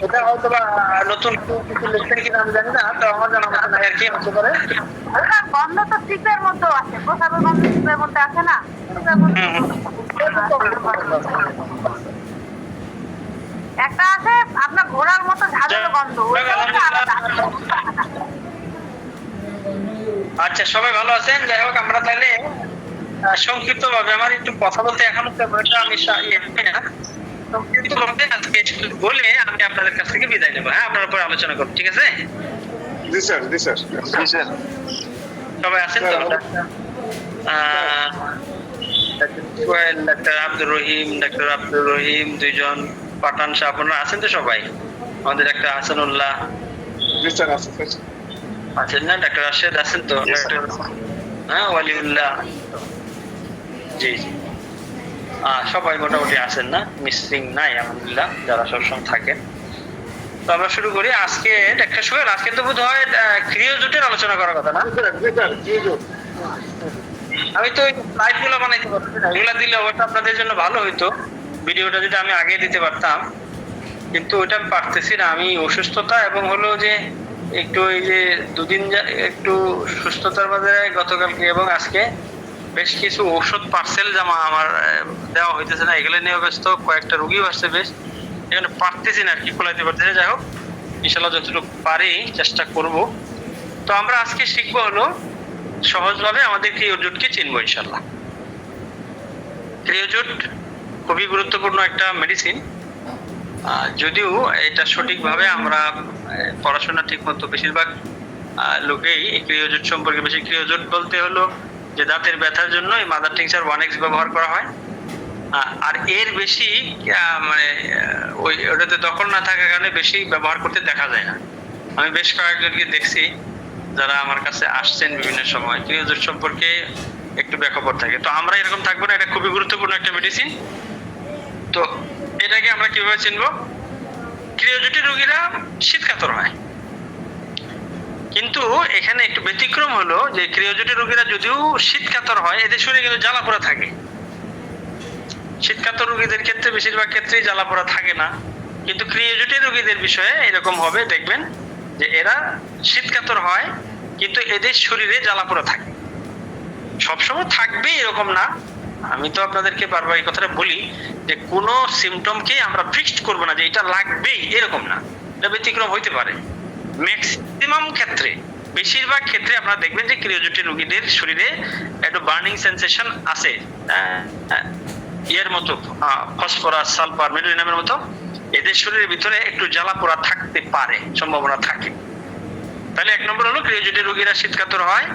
এটা হয়তো বা নতুন কিছু লিখছেন কিনা আমি জানি না, তো আমার জানা মতো নাই আর কি হতে পারে। ওটা গন্ধ তো টিপের মতো আছে, প্রসাবের গন্ধ টিপের মধ্যে আছে না, টিপের মধ্যে একটা আছে আপনার ঘোড়ার মতো ঝাঁঝালো গন্ধ, ওইটা হচ্ছে আলাদা। আচ্ছা, সবাই ভালো আছেন? যাই হোক, আমরা তাহলে সংক্ষিপ্ত ভাবে, আমার একটু কথা বলতে এখনো আমি সংক্ষিপ্ত ভাবে আজকে বলে আমি আপনাদের কাছ থেকে বিদায় নেবো। হ্যাঁ, আপনার উপর আলোচনা করবো, ঠিক আছে? জি স্যার, জি স্যার, জি স্যার। সবাই আছেন তো? ডাক্তার আব্দুর রহিম, দুইজন পাঠান সাহেব, আপনারা আছেন তো সবাই? আমাদের ডাক্তার হাসানুল্লাহ জি স্যার, আছে স্যার। আছেন না? ডাক্তার রাশেদ আছেন তো? হ্যাঁ, ওয়ালিউল্লাহ, জি জি, সবাই মোটামুটি আছেন না, মিসিং নাই আলহামদুলিল্লাহ, যারা সবসময় থাকেন। তো আমরা শুরু করি। আজকে ডাক্তার সোহেল, আজকে তো বোধ হয় ক্রিয়োজোটের আলোচনা করার কথা না? আমি তো স্লাইড গুলো বানাইতে পারছি না, এগুলা দিলে অবশ্য আপনাদের জন্য ভালো হইতো, ভিডিওটা যদি আমি আগে দিতে পারতাম, কিন্তু ওইটা আমি পারতেছি না। আমি অসুস্থতা এবং হলো যে একটু এই যে দুদিন একটু সুস্থতার মাঝে গতকালকে এবং আজকে বেশ কিছু ঔষধ পার্সেল জামা আমার দেওয়া হইতেছে না, এগুলো নিয়ে ব্যস্ত, কয়েকটা রুগীও আসছে, বেশ এখানে পারতেছি না আর কি, খোলাইতে পারতেছি। যাই হোক, ইনশাল্লাহ যতটুকু পারি চেষ্টা করব। তো আমরা আজকে শিখবো হলো সহজভাবে আমাদের ক্রিয়োজোটকে চিনবো ইনশাল্লাহ। ক্রিয়োজোট খুবই গুরুত্বপূর্ণ একটা মেডিসিন, যদিও এটা সঠিকভাবে আমরা পড়াশোনা ঠিক মতো বেশিরভাগ লোকেই ক্রিয়োজোট সম্পর্কে বেশি, ক্রিয়োজোট বলতে হলো যে দাঁতের ব্যথার জন্য এই মাদার টিংচার 1X ব্যবহার করা হয়, আর এর বেশি মানে ওটাতে দখল না থাকার কারণে বেশি ব্যবহার করতে দেখা যায় না। আমি বেশ কয়েকজনকে দেখছি যারা আমার কাছে আসছেন বিভিন্ন সময়, ক্রিয়োজোট সম্পর্কে একটু বেখবর থাকে। তো আমরা এরকম থাকবো না, এটা খুবই গুরুত্বপূর্ণ একটা মেডিসিন। তো এটাকে আমরা কিভাবে চিনবো? ক্রিয়োজোটের রোগীরা শীতকাতর হয়, কিন্তু এখানে একটু ব্যতিক্রম হলো যে ক্রিয়োজোটের রোগীরা যদিও শীতকাতর হয়, এদের শরীরে কিন্তু জ্বালাপোড়া থাকে। শীতকাতর রোগীদের ক্ষেত্রে বেশিরভাগ ক্ষেত্রেই জ্বালাপোড়া থাকে না, কিন্তু ক্রিয়োজোটের রোগীদের বিষয়ে এরকম হবে, দেখবেন যে এরা শীতকাতর হয় কিন্তু এদের শরীরে জ্বালাপোড়া থাকে। সবসময় থাকবে এরকম না, আমি তো আপনাদেরকে বারবার এই কথাটা বলি যে কোনো সিমটমকে আমরা ফিক্সড করবো না যে এটা লাগবেই, এরকম না, এটা ব্যতিক্রম হইতে পারে। ম্যাক্সিমাম ক্ষেত্রে, বেশিরভাগ ক্ষেত্রে আপনারা দেখবেন যে ক্রিয়োজোটের রোগীদের শরীরে একটু বার্নিং সেন্সেশন আছে, ইয়ের মতো, ফসফরাস, সালফার, মেডোনিয়ামের মতো এদের শরীরের ভিতরে একটু জ্বালাপোড়া থাকতে পারে, সম্ভাবনা থাকে। তাহলে এক নম্বর হলো ক্রিয়োজোটের রোগীরা শীতকাতর হয়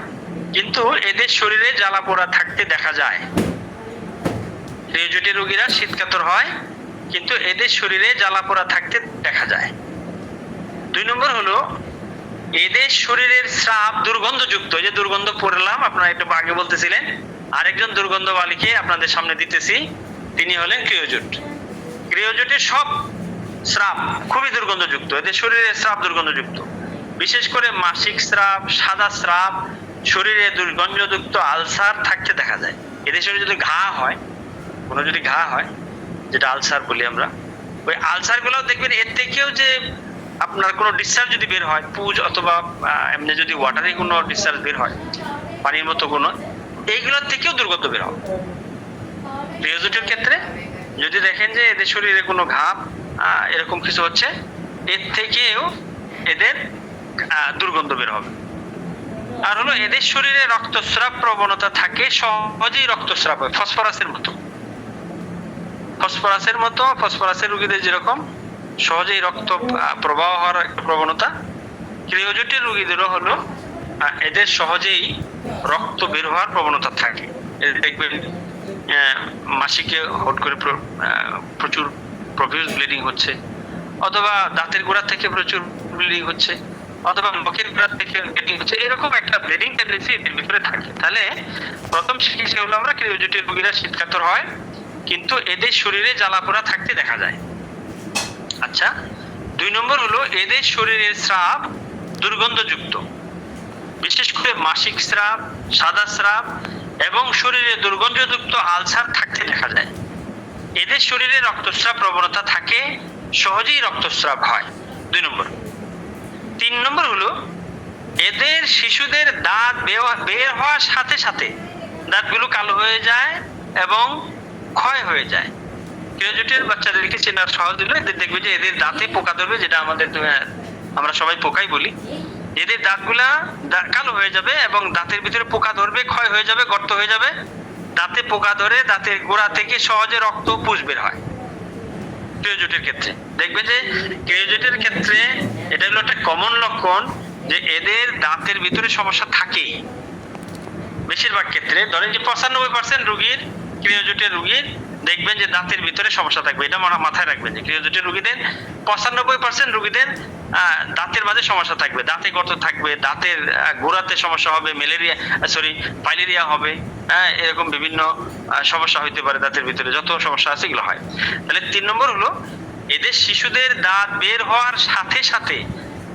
কিন্তু এদের শরীরে জ্বালাপোড়া থাকতে দেখা যায়। ক্রিয়োজোটের রোগীরা শীতকাতর হয় কিন্তু এদের শরীরে জ্বালাপোড়া থাকতে দেখা যায়। দুই নম্বর হলো এদের শরীরের স্রাব দুর্গন্ধযুক্ত, যে দুর্গন্ধ পড়লাম আপনারা একটু আগে বলতেছিলেন, আরেকজন দুর্গন্ধবালীকে আপনাদের সামনে দিতেছি, তিনি হলেন ক্রিয়োজোট। ক্রিয়োজোটের সব স্রাব খুবই দুর্গন্ধযুক্ত, এদের শরীরের স্রাব দুর্গন্ধযুক্ত, বিশেষ করে মাসিক স্রাব, সাদা স্রাব, শরীরে দুর্গন্ধযুক্ত আলসার থাকতে দেখা যায়। এদের শরীরে যদি ঘা হয়, কোনো যদি ঘা হয়, যেটা আলসার বলি আমরা, ওই আলসার গুলো দেখবেন এর থেকেও যে আপনার কোনো ডিসচার্জ যদি বের হয়, পুজ অথবা এমনি যদি ওয়াটারে কোনো ডিসচার্জ বের হয়, পানির মতো কোনো, এইগুলোর থেকেও দুর্গন্ধ বের হবে। ক্রিয়োজোটের ক্ষেত্রে যদি দেখেন যে এদের শরীরে কোনো ঘাম এরকম কিছু হচ্ছে, এর থেকেও এদের দুর্গন্ধ বের হবে। আর হলো এদের শরীরে রক্তস্রাব প্রবণতা থাকে, সহজেই রক্তস্রাব হয়, ফসফরাসের মতো। ফসফরাসের রোগীদের যেরকম সহজেই রক্ত প্রবাহ হওয়ার একটা প্রবণতা, ক্রিয়োজোটের রোগীদেরও হলো এদের সহজেই রক্ত বের হওয়ার প্রবণতা থাকে। দেখবেন মাসিকে হট করে প্রচুর প্রফিউজ ব্লিডিং হচ্ছে, অথবা দাঁতের গোড়া থেকে প্রচুর ব্লিডিং হচ্ছে, অথবা মুখের গোড়া থেকে ব্লিডিং হচ্ছে, এরকম একটা ব্লিডিং টেন্ডেন্সি এদের ভিতরে থাকে। তাহলে প্রথম চিকিৎসা হলো আমরা ক্রিয়োজোটের রোগীরা শীতকাতর হয় কিন্তু এদের শরীরে জ্বালাপোড়া থাকতে দেখা যায়। আচ্ছা, দুই নম্বর হলো এদের শরীরের স্রাব দুর্গন্ধযুক্ত, বিশেষ করে মাসিক স্রাব, সাদা স্রাব এবং শরীরে দুর্গন্ধযুক্ত আলসার থাকতে দেখা যায়। এদের শরীরে রক্তস্রাব প্রবণতা থাকে, সহজেই রক্তস্রাব হয়। 2 নম্বর। 3 নম্বর হলো এদের শিশুদের দাঁত বের হওয়ার সাথে সাথে দাঁতগুলো কালো হয়ে যায় এবং ক্ষয় হয়ে যায়। ক্রিওজেটের বাচ্চাদেরকে চেনার সহজ হলো এদের দেখবে যে এদের দাঁতে পোকা ধরবে, যেটা আমরা সবাই পোকাই বলি। এদের দাঁতগুলা কালো হয়ে যাবে এবং দাঁতের ভিতরে পোকা ধরবে, ক্ষয় হয়ে যাবে, গর্ত হয়ে যাবে। দাঁতে পোকা ধরে দাঁতের গোড়া থেকে সহজে রক্ত পুষ বের হয় ক্রিওজেটের ক্ষেত্রে। দেখবে যে ক্রিওজেটের ক্ষেত্রে এটা হলো একটা কমন লক্ষণ যে এদের দাঁতের ভিতরে সমস্যা থাকেই বেশিরভাগ ক্ষেত্রে। ধরেন যে 95% রোগীর ক্রিওজেটের রোগীর দেখবেন যে দাঁতের ভিতরে সমস্যা থাকবে। এটা মাথায় রাখবেন যে ক্রিওজেটের রোগীদের 95% রোগীদের দাঁতের মাঝে সমস্যা থাকবে, দাঁতে গর্ত থাকবে, দাঁতের গোড়াতে সমস্যা হবে, পাইলেরিয়া হবে, এরকম বিভিন্ন সমস্যা হইতে পারে দাঁতের ভিতরে, যত সমস্যা আছে এগুলো হয়। তাহলে 3 নম্বর হলো এদের শিশুদের দাঁত বের হওয়ার সাথে সাথে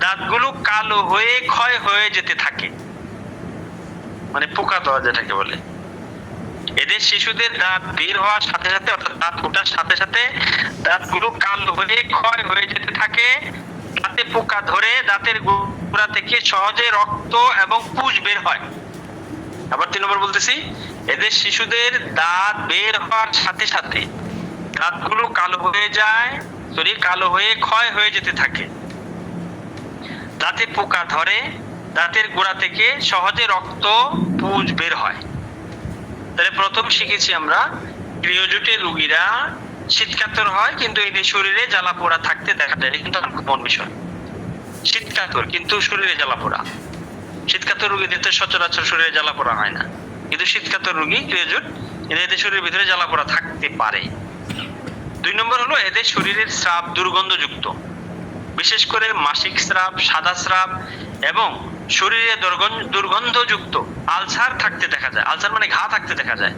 দাঁতগুলো কালো হয়ে ক্ষয় হয়ে যেতে থাকে, মানে পোকা ধরা যেটাকে বলে। এদের শিশুদের দাঁত বের হওয়ার সাথে সাথে অর্থাৎ দাঁত ওঠার সাথে সাথে দাঁতগুলো কালো হয়ে ক্ষয় হয়ে যেতে থাকে, দাঁতে পোকা ধরে দাঁতের গোড়া থেকে সহজে রক্ত এবং পুষ বের হয়। আবার 3 নম্বর বলতেছি, এদের শিশুদের দাঁত বের হওয়ার সাথে সাথে দাঁতগুলো কালো হয়ে ক্ষয় হয়ে যেতে থাকে, দাঁতে পোকা ধরে দাঁতের গোড়া থেকে সহজে রক্ত পুষ বের হয়। তাহলে প্রথম শিখেছি আমরা ক্রিওজেটের রোগীরা শীতকাতর হয় কিন্তু এদের শরীরে জ্বালা পোড়া থাকতে দেখা যায়, কিন্তু কমন বিষয়। শীতকাতর কিন্তু শরীরে জ্বালা পোড়া। শীতকাতর রোগীদের তো সচরাচর শরীরে জ্বালা পোড়া হয় না, কিন্তু শীতকাতর রোগী ক্রিওজেট এদের শরীরের ভিতরে জ্বালা পোড়া থাকতে পারে। 2 নম্বর হলো এদের শরীরের স্রাব দুর্গন্ধযুক্ত, বিশেষ করে মাসিক স্রাব, সাদা স্রাব এবং শরীরে দুর্গন্ধযুক্ত আলসার থাকতে দেখা যায়। আলসার মানে ঘা থাকতে দেখা যায়।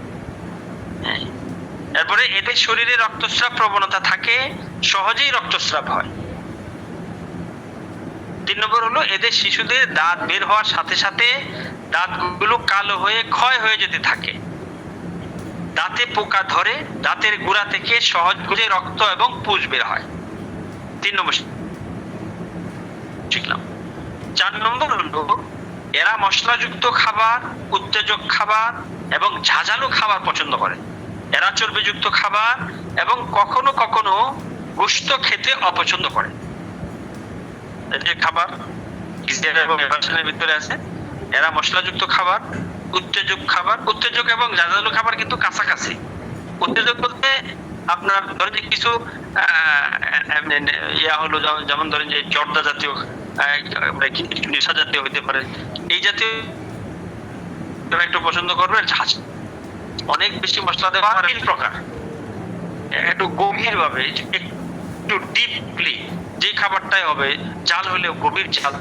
এরপরে এদের শরীরে রক্তস্রাব প্রবণতা থাকে, সহজেই রক্তস্রাব হয়। 3 নম্বর হলো এদের শিশুদের দাঁত বের হওয়ার সাথে সাথে দাঁতগুলো কালো হয়ে ক্ষয় হয়ে যেতে থাকে, দাঁতে পোকা ধরে দাঁতের গোড়া থেকে সহজে রক্ত এবং পুষ বের হয়। 3 নম্বর শিখলাম। 4 নম্বর হলো এরা মশলাযুক্ত খাবার, উত্তেজক খাবার এবং ঝাঁঝালো খাবার পছন্দ করে। এরা চর্বিযুক্ত খাবার এবং কখনো কখনো গোশত খেতে অপছন্দ করে। যে খাবার এবং এভারশনের ভিতরে আছে, এরা মশলাযুক্ত খাবার, উত্তেজক এবং ঝাঁঝালো খাবার কিন্তু কাছাকাছি। উত্তেজক বলতে আপনার ধরেন যে কিছু হলো, যেমন ধরেন যে জর্দা জাতীয়, নেশা জাতীয় হইতে পারে, এই জাতীয় একটু পছন্দ করবে। অনেক বেশি মশলা দেওয়া প্রকার, একটু গভীর ভাবে, একটু ডিপলি যে খাবারটাই হবে, ঝাল হলেও গভীর ঝাল,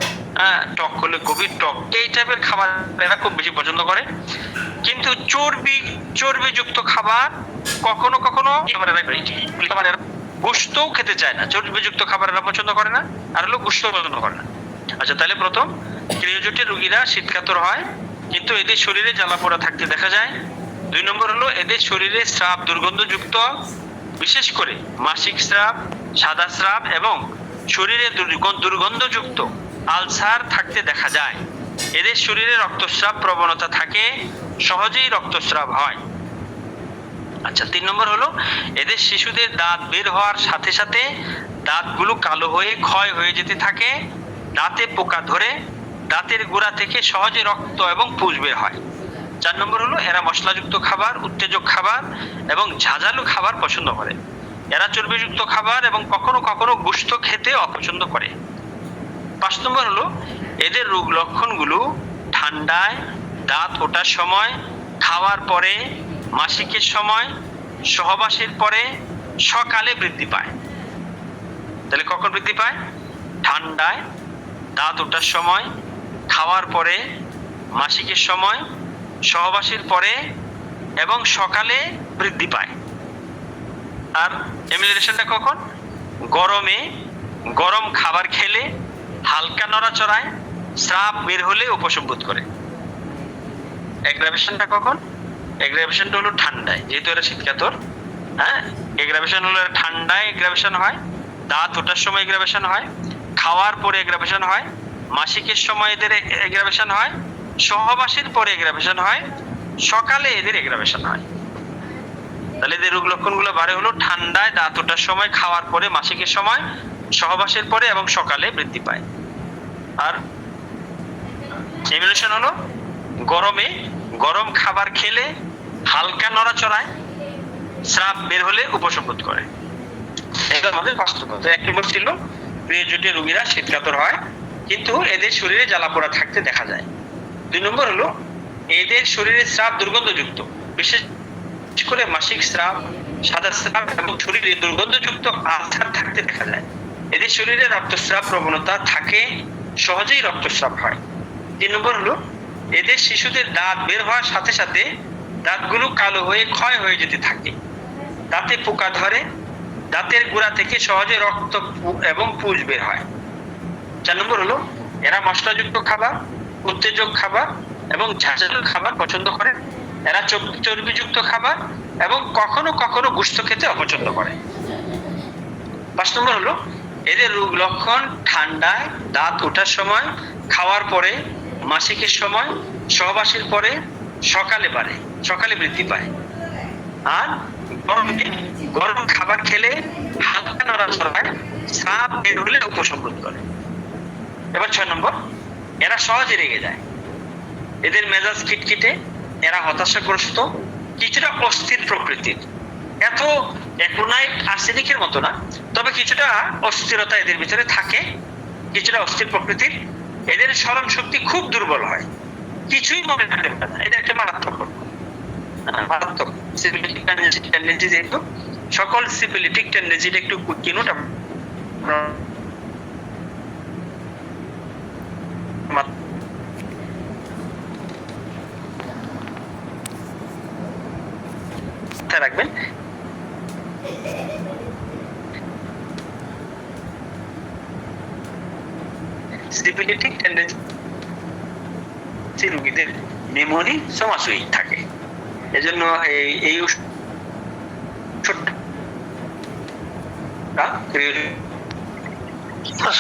টক হলে গভীর টক, এই টাইপের খাবার এরা খুব বেশি পছন্দ করে। কিন্তু চর্বিযুক্ত খাবার কখনো কখনো গোশতও খেতে চায় না। চর্বিযুক্ত খাবার এরা পছন্দ করে না, আর হলো গোশত পছন্দ করে না। আচ্ছা, তাহলে প্রথম ক্রিওজেটের রোগীরা শীতকাতর হয় কিন্তু এদের শরীরে জ্বালা পোড়া থাকতে দেখা যায়। 2 নম্বর হলো এদের শরীরে স্রাব দুর্গন্ধযুক্ত, বিশেষ করে মাসিক স্রাব, সাদা স্রাব এবং শরীরে দুর্গন্ধযুক্ত আলসার থাকতে দেখা যায়। এদের শরীরে রক্তস্রাব প্রবণতা থাকে, সহজেই রক্তস্রাব হয়। আচ্ছা, 3 নম্বর হলো এদের শিশুদের দাঁত বের হওয়ার সাথে সাথে দাঁতগুলো কালো হয়ে ক্ষয় হয়ে যেতে থাকে, দাঁতে পোকা ধরে দাঁতের গোড়া থেকে সহজে রক্ত এবং পুষ বের হয়। 4 নম্বর হলো এরা মশলাযুক্ত খাবার, উত্তেজক খাবার এবং ঝাঁঝালো খাবার পছন্দ করে। এরা চর্বিযুক্ত খাবার এবং কখনো কখনো গোশত খেতে অপছন্দ করে। 5 নম্বর হলো এদের রোগ লক্ষণগুলো ঠান্ডায়, দাঁত ওঠার সময়, খাওয়ার পরে, মাসিকের সময়, সহবাসের পরে, সকালে বৃদ্ধি পায়। তাহলে কখন বৃদ্ধি পায়? ঠান্ডায়, দাঁত ওঠার সময়, খাওয়ার পরে, মাসিকের সময়, সহবাসের পরে এবং সকালে বৃদ্ধি পায়। আর এমিউলেশনটা কখন? গরমে, গরম খাবার খেলে, হালকা নড়াচড়ায়, স্রাব বের হলে উপশম বোধ করে। এগ্রাভেশনটা কখন? এগ্রাভেশনটা হলো ঠান্ডায়, যেহেতু এরা শীতকাতর। এগ্রাভেশন হলো ঠান্ডায় এগ্রাভেশন হয়, দাঁত ওঠার সময় এগ্রাভেশন হয়, খাওয়ার পরে এগ্রাভেশন হয়, মাসিকের সময় এদের এগ্রাভেশন হয়, সহবাসের পরে এগ্রাভেশন হয়, সকালে এদের এগ্রাভেশন হয়। তাহলে এদের রোগ লক্ষণগুলো বারে হলো ঠান্ডায়, দাঁত ওঠার সময়, খাওয়ার পরে, মাসিকের সময়, সহবাসের পরে এবং সকালে বৃদ্ধি পায়। আর এভলিউশন হলো গরমে, গরম খাবার খেলে হালকা নড়াচড়ায় স্রাব বের হলে উপশম বোধ করে। এটা আমাদের বাস্তবতা। 1 নম্বর ছিল পিরিয়ড রোগীরা শীতকাতর হয় কিন্তু এদের শরীরে জ্বালাপোড়া থাকতে দেখা যায়। 2 নম্বর হলো এদের শরীরে স্রাব দুর্গন্ধযুক্ত, বিশেষ করে মাসিক স্রাব, সাদা স্রাব এবং শরীরে দুর্গন্ধযুক্ত আলসার থাকতে দেখা যায়। এদের শরীরে রক্তস্রাব প্রবণতা থাকে, সহজেই রক্তস্রাব হয়। 3 নম্বর হলো এদের শিশুদের দাঁত বের হওয়ার সাথে সাথে দাঁতগুলো কালো হয়ে ক্ষয় হয়ে যেতে থাকে, দাঁতে পোকা ধরে, দাঁতের গোড়া থেকে সহজে রক্ত এবং পুজ বের হয়। 4 নম্বর হলো এরা মশলাযুক্ত খাবার, উত্তেজক খাবার এবং ঝাঁঝালো খাবার পছন্দ করে। এরা চর্বিযুক্ত খাবার এবং কখনো কখনো গোশত খেতে অপছন্দ করে। 5 নম্বর হলো এদের রোগ লক্ষণ ঠান্ডায়, দাঁত ওঠার সময়, খাওয়ার পরে, মাসিকের সময়, সহবাসের পরে, সকালে বৃদ্ধি পায়। আর গরমে গরম খাবার খেলে হালকা নড়াচড়ায় স্রাব বের হলে উপশম বোধ করে। এবার 6 নম্বর, এরা সহজে রেগে যায়, এদের মেজাজ খিটখিটে, এরা হতাশাগ্রস্ত, কিছুটা অস্থির প্রকৃতির। এত অ্যাক্রোনাইট আর্সেনিকের মতো না, তবে কিছুটা অস্থিরতা এদের ভিতরে থাকে, কিছুটা অস্থির প্রকৃতির। এদের স্মরণ শক্তি খুব দুর্বল হয়, কিছুই মনে রাখতে পারে না। এটা একটা মারাত্মক সিপিলিটিক টেন্ডেন্সি, যেহেতু সকল সিপিলিটিক টেন্ডেন্সিটা একটু কিনুট রাখবেন। সিপিলিটিক টেন্ডেন্সি রোগীদের মেমোরি সমাসুই থাকে, এজন্য এই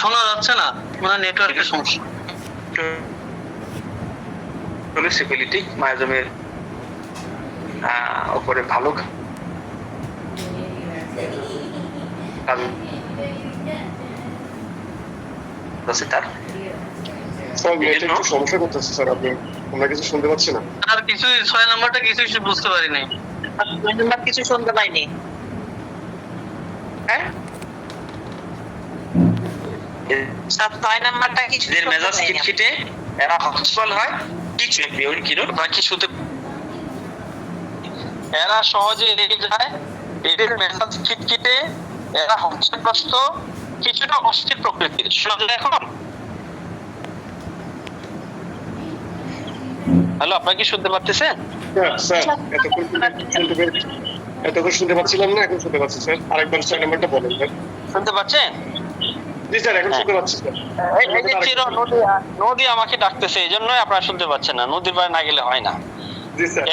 শোনা যাচ্ছে না, মানে নেটওয়ার্কের সমস্যা। সিপিলিটিক মায়োজমের উপরে ভালো তার সমস্যা করতেছে স্যার, আমরা কিছু শুনতে পাচ্ছি না। আর কিছু 6 নাম্বারটা কিছুই বুঝতে পারি নাই। 2 নম্বর কিছু শুনতে পাইনি। হ্যাঁ, 6 নাম্বারটা কিছু এদের মেজাজ খিটখিটে, এরা হতাশাল হয়, কিছু বাকি শুধু এরা সহজে রেগে যায়, এদের মেজাজ খিটখিটে, এরা হতাশাগ্রস্ত, কিছুটা অস্থির প্রকৃতির। শোনা যায় এখন? হ্যালো, আপনারা কি শুনতে পাচ্ছেন? স্যার এতক্ষণ শুনতে পাচ্ছিলাম না, এখন শুনতে পাচ্ছি স্যার। আরেকবার 6 নাম্বারটা বলেন স্যার। শুনতে পাচ্ছেন? জি স্যার, এখন শুনতে পাচ্ছি স্যার। এই যে নদী আমাকে ডাকতেছে, এই জন্যই আপনারা শুনতে পাচ্ছেন না। নদীর পাড়ে না গেলে হয় না। জি স্যার।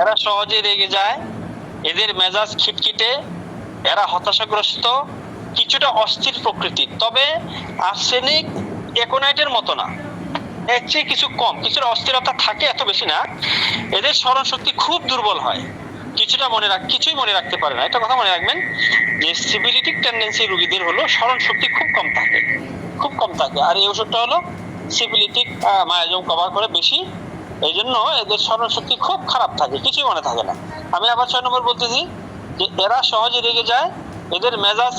এরা সহজে রেগে যায়, এদের মেজাজ খিটখিটে, এরা হতাশাগ্রস্ত, কিছুটা অস্থির প্রকৃতির। তবে আর্সেনিক অ্যাকোনাইটের মতো না, এর চেয়ে কিছু কম, কিছুটা অস্থিরতা থাকে, এত বেশি না। এদের স্মরণ শক্তি খুব দুর্বল হয়, কিছুই মনে রাখতে পারে না। একটা কথা মনে রাখবেন যে সিপিলিটিক টেন্ডেন্সি রোগীদের হলো স্মরণ শক্তি খুব কম থাকে। আর এই ওষুধটা হলো সিপিলিটিক মায়োজম কভার করে বেশি, এই জন্য এদের স্মরণ শক্তি খুব খারাপ থাকে, কিছুই মনে থাকে না। আমি আবার 6 নম্বর বলতেছি যে এরা সহজে রেগে যায়, এদের মেজাজ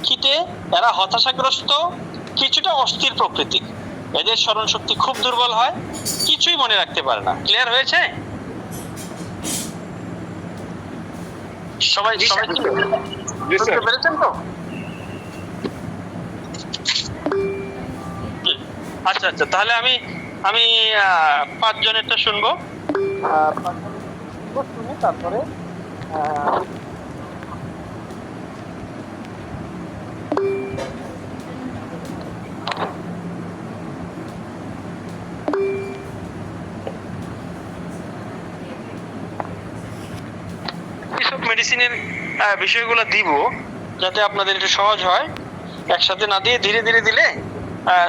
খিটে, এরা হতাশাগ্রস্ত, কিছুটা অস্থির প্রকৃতির। এদের স্মরণ শক্তি খুব দুর্বল হয়, কিছুই মনে রাখতে পারে না। ক্লিয়ার হয়েছে? সবাই জি স্যার। বুঝতে পেরেছেন তো? আচ্ছা, তাহলে আমি 5 জনেরটা শুনবো, শুনে তারপরে মেডিসিনের বিষয়গুলো দিব। যাতে আপনাদের একটু সহজ হয়। একসাথে না দিয়ে ধীরে ধীরে দিলে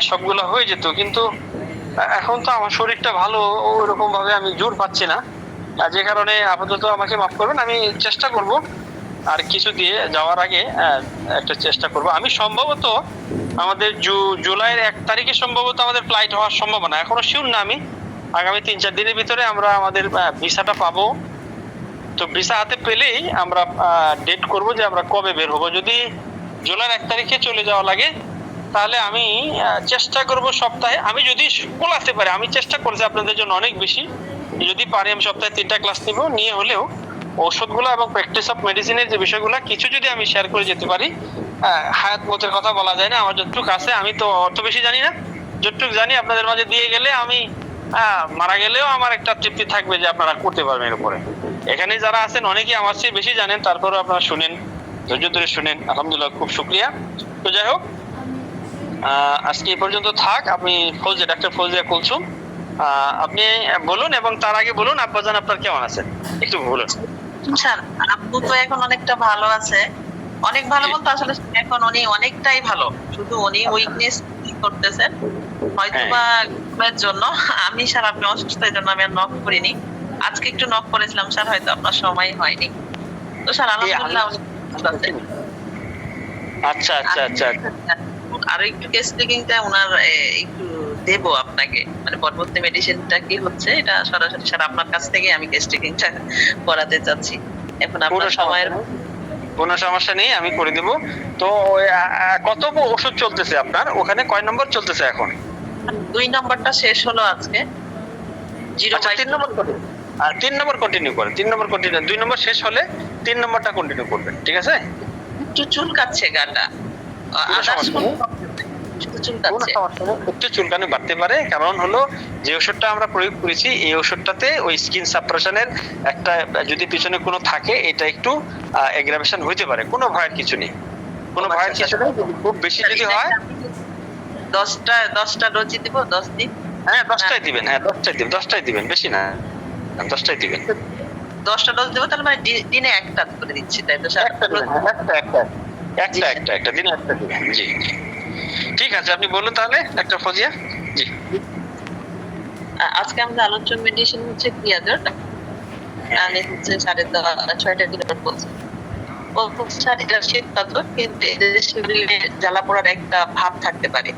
সবগুলো হয়ে যেত, কিন্তু এখন তো আমার শরীরটা ভালো, ওইরকম ভাবে আমি জোর পাচ্ছি না, যে কারণে আপাতত আমাকে মাফ করবেন। আমি চেষ্টা করব আর কিছু দিয়ে যাওয়ার আগে একটা চেষ্টা করব। আমি সম্ভবত আমাদের জুলাইয়ের 1 তারিখে সম্ভবত আমাদের ফ্লাইট হওয়ার সম্ভাবনা, এখনো শিওর না আমি। আগামী 3-4 দিনের ভিতরে আমরা আমাদের ভিসাটা পাবো। তো ভিসা হাতে পেলেই আমরা ডেট করব যে আমরা কবে বের হবো। যদি জুলাইয়ের 1 তারিখে চলে যাওয়া লাগে তাহলে আমি চেষ্টা করব সপ্তাহে, আমি যদি আসতে পারি, আমি চেষ্টা করছি আপনাদের জন্য অনেক বেশি, যদি পারি আমি সপ্তাহে 3টা ক্লাস নিব, নিয়ে হলেও ওষুধগুলো এবং প্র্যাকটিস অফ মেডিসিনের যে বিষয়গুলো কিছু যদি আমি শেয়ার করে যেতে পারি। হায়াত মতের কথা বলা যায় না, আমার যতটুকু আছে, আমি তো অত বেশি জানি না, যতটুকু জানি আপনাদের মাঝে দিয়ে গেলে আমি মারা গেলেও আমার একটা তৃপ্তি থাকবে যে আপনারা করতে পারবেন এর উপরে। এখানে যারা আছেন অনেকেই আমার চেয়ে বেশি জানেন, তারপরে আপনারা শুনেন, ধৈর্য ধরে শুনেন, আলহামদুলিল্লাহ, খুব শুকরিয়া। তো যাই হোক, আজকে এই পর্যন্ত থাক। আপনি ডাক্তার ফৌজিয়া কুলসুম, আপনি বলুন, এবং তার আগে বলুন আব্বাজান আপনার কেমন আছেন একটু বলুন। স্যার আব্বু তো এখন অনেকটা ভালো আছে, অনেক ভালো বলতে আসলে এখন উনি অনেকটাই ভালো, শুধু উনি উইকনেস করতেছেন হয়তোবা ঘুমের জন্য। আমি স্যার আপনি অসুস্থতার জন্য আমি আর নক করিনি, আজকে একটু নক করেছিলাম স্যার, হয়তো আপনার সময় হয়নি। তো স্যার আলহামদুলিল্লাহ উনি ভালো আছেন। আচ্ছা আচ্ছা আচ্ছা, আর একটু কেস টেকিংটা ওনার একটু দেব আপনাকে, মানে পরবর্তী মেডিসিনটা কি হচ্ছে এটা সরাসরি স্যার আপনার কাছ থেকে আমি কেস টেকিংটা করাতে চাচ্ছি। এখন আপনার সময়ের কোনো সমস্যা নেই, আমি করে দিব। তো কত ওষুধ চলতেছে আপনার ওখানে, কয় নম্বর চলতেছে এখন? 2 নম্বরটা শেষ হলো আজকে। 3 নম্বর করে, আর 3 নম্বর কন্টিনিউ করেন, 3 নম্বর কন্টিনিউ, 2 নম্বর শেষ হলে 3 নম্বরটা কন্টিনিউ করবেন, ঠিক আছে? একটু চুলকাচ্ছে গাটা, শুধু চুলকাচ্ছে। একটু চুলকানি বাড়তে পারে, কারণ হলো যে ওষুধটা আমরা প্রয়োগ করেছি এই ওষুধটাতে ওই স্কিন সাপ্রেশনের একটা যদি পিছনে কোনো থাকে, এটা একটু এগ্রাভেশন হইতে পারে, কোনো ভয়ের কিছু নেই, কোনো ভয়ের কিছু নেই। খুব বেশি যদি হয় 10টা ডোজ দিব, 10 দিন। হ্যাঁ 10টাই দিবেন, হ্যাঁ 10টাই দিবেন, বেশি না, 10টাই দিবেন। 10টা ডোজ দেবো, তাহলে মানে দিনে একটা করে দিচ্ছি, তাই তো স্যার? একটা দিনে একটা দিবেন, জি ঠিক আছে। আপনি বলুন তাহলে ডাক্তার ফজিয়া। জি, আজকে আমাদের আলোচ্য মেডিসিন হচ্ছে ক্রিয়াজট, আর হচ্ছে 6.5 কিলো বলছে। ও স্যার এটা শীত পাথর, কিন্তু এদের শরীরে জ্বালা পোড়ার একটা ভাব থাকতে পারে।